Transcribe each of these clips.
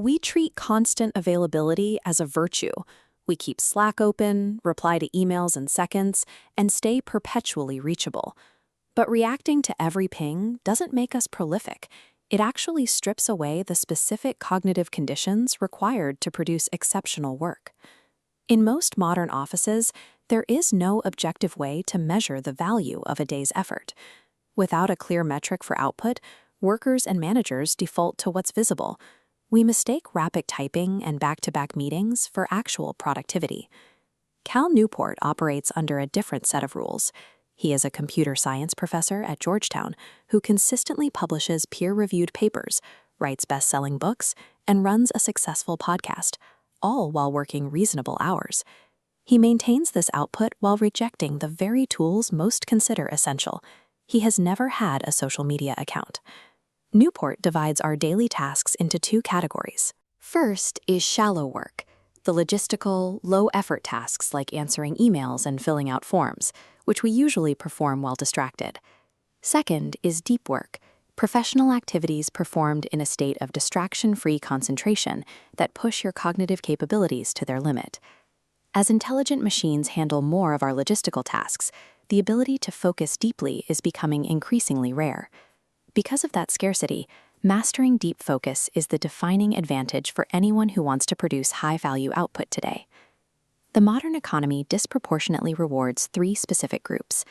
We treat constant availability as a virtue. We keep Slack open, reply to emails in seconds, and stay perpetually reachable. But reacting to every ping doesn't make us prolific. It actually strips away the specific cognitive conditions required to produce exceptional work. In most modern offices, there is no objective way to measure the value of a day's effort. Without a clear metric for output, workers and managers default to what's visible. We mistake rapid typing and back-to-back meetings for actual productivity. Cal Newport operates under a different set of rules. He is a computer science professor at Georgetown who consistently publishes peer-reviewed papers, writes best-selling books, and runs a successful podcast, all while working reasonable hours. He maintains this output while rejecting the very tools most consider essential. He has never had a social media account. Newport divides our daily tasks into two categories. First is shallow work, the logistical, low-effort tasks like answering emails and filling out forms, which we usually perform while distracted. Second is deep work, professional activities performed in a state of distraction-free concentration that push your cognitive capabilities to their limit. As intelligent machines handle more of our logistical tasks, the ability to focus deeply is becoming increasingly rare. Because of that scarcity, mastering deep focus is the defining advantage for anyone who wants to produce high-value output today. The modern economy disproportionately rewards three specific groups: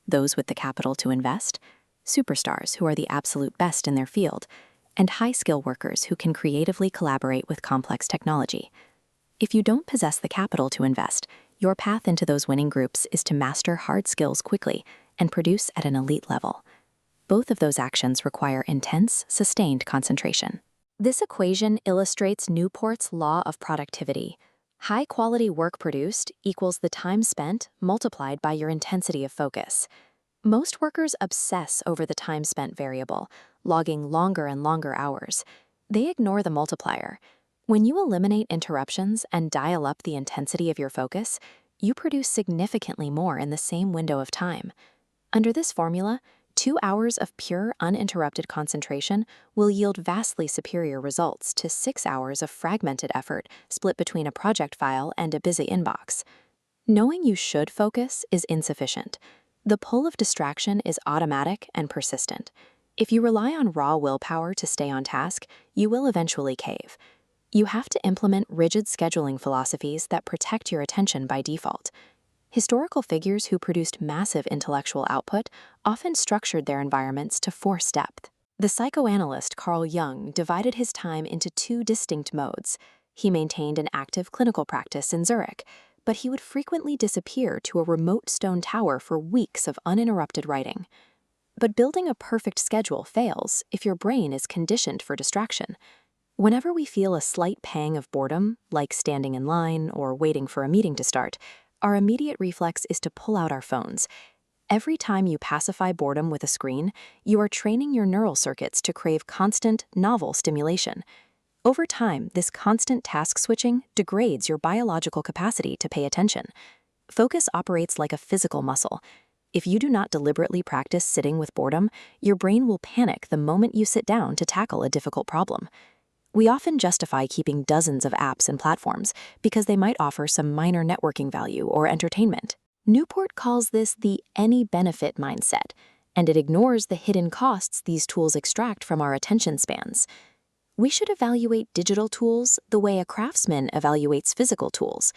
those with the capital to invest, superstars who are the absolute best in their field, and high-skill workers who can creatively collaborate with complex technology. If you don't possess the capital to invest, your path into those winning groups is to master hard skills quickly and produce at an elite level. Both of those actions require intense, sustained concentration. This equation illustrates Newport's law of productivity. High-quality work produced equals the time spent multiplied by your intensity of focus. Most workers obsess over the time spent variable, logging longer and longer hours. They ignore the multiplier. When you eliminate interruptions and dial up the intensity of your focus, you produce significantly more in the same window of time. Under this formula, 2 hours of pure, uninterrupted concentration will yield vastly superior results to 6 hours of fragmented effort split between a project file and a busy inbox. Knowing you should focus is insufficient. The pull of distraction is automatic and persistent. If you rely on raw willpower to stay on task, you will eventually cave. You have to implement rigid scheduling philosophies that protect your attention by default. Historical figures who produced massive intellectual output often structured their environments to force depth. The psychoanalyst Carl Jung divided his time into two distinct modes. He maintained an active clinical practice in Zurich, but he would frequently disappear to a remote stone tower for weeks of uninterrupted writing. But building a perfect schedule fails if your brain is conditioned for distraction. Whenever we feel a slight pang of boredom, like standing in line or waiting for a meeting to start, our immediate reflex is to pull out our phones. Every time you pacify boredom with a screen, you are training your neural circuits to crave constant, novel stimulation. Over time, this constant task switching degrades your biological capacity to pay attention. Focus operates like a physical muscle. If you do not deliberately practice sitting with boredom, your brain will panic the moment you sit down to tackle a difficult problem. We often justify keeping dozens of apps and platforms because they might offer some minor networking value or entertainment. Newport calls this the any-benefit mindset, and it ignores the hidden costs these tools extract from our attention spans. We should evaluate digital tools the way a craftsman evaluates physical tools.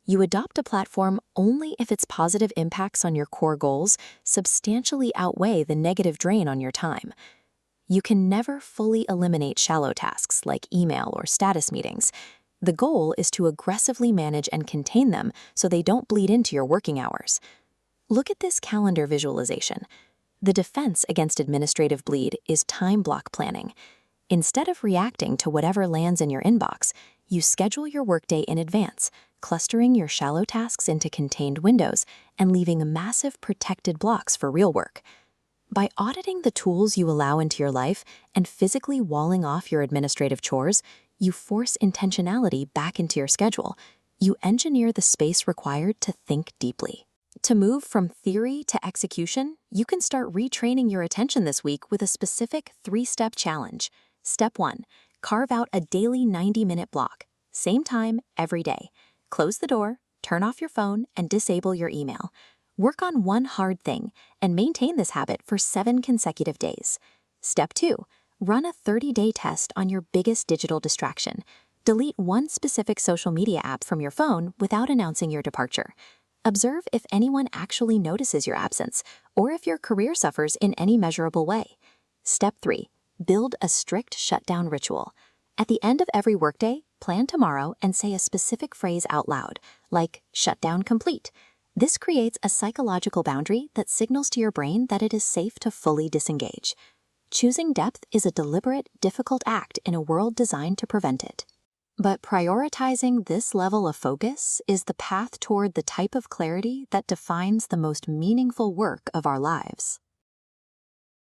You adopt a platform only if its positive impacts on your core goals substantially outweigh the negative drain on your time. You can never fully eliminate shallow tasks like email or status meetings. The goal is to aggressively manage and contain them so they don't bleed into your working hours. Look at this calendar visualization. The defense against administrative bleed is time block planning. Instead of reacting to whatever lands in your inbox, you schedule your workday in advance, clustering your shallow tasks into contained windows and leaving massive protected blocks for real work. By auditing the tools you allow into your life and physically walling off your administrative chores, you force intentionality back into your schedule. You engineer the space required to think deeply. To move from theory to execution, you can start retraining your attention this week with a specific 3-step challenge. Step 1. Carve out a daily 90-minute block, same time, every day. Close the door, turn off your phone, and disable your email. Work on one hard thing and maintain this habit for 7 consecutive days. Step 2. Run a 30-day test on your biggest digital distraction. Delete one specific social media app from your phone without announcing your departure. Observe if anyone actually notices your absence or if your career suffers in any measurable way. Step 3. Build a strict shutdown ritual. At the end of every workday, plan tomorrow and say a specific phrase out loud, like "shutdown complete." This creates a psychological boundary that signals to your brain that it is safe to fully disengage. Choosing depth is a deliberate, difficult act in a world designed to prevent it. But prioritizing this level of focus is the path toward the type of clarity that defines the most meaningful work of our lives.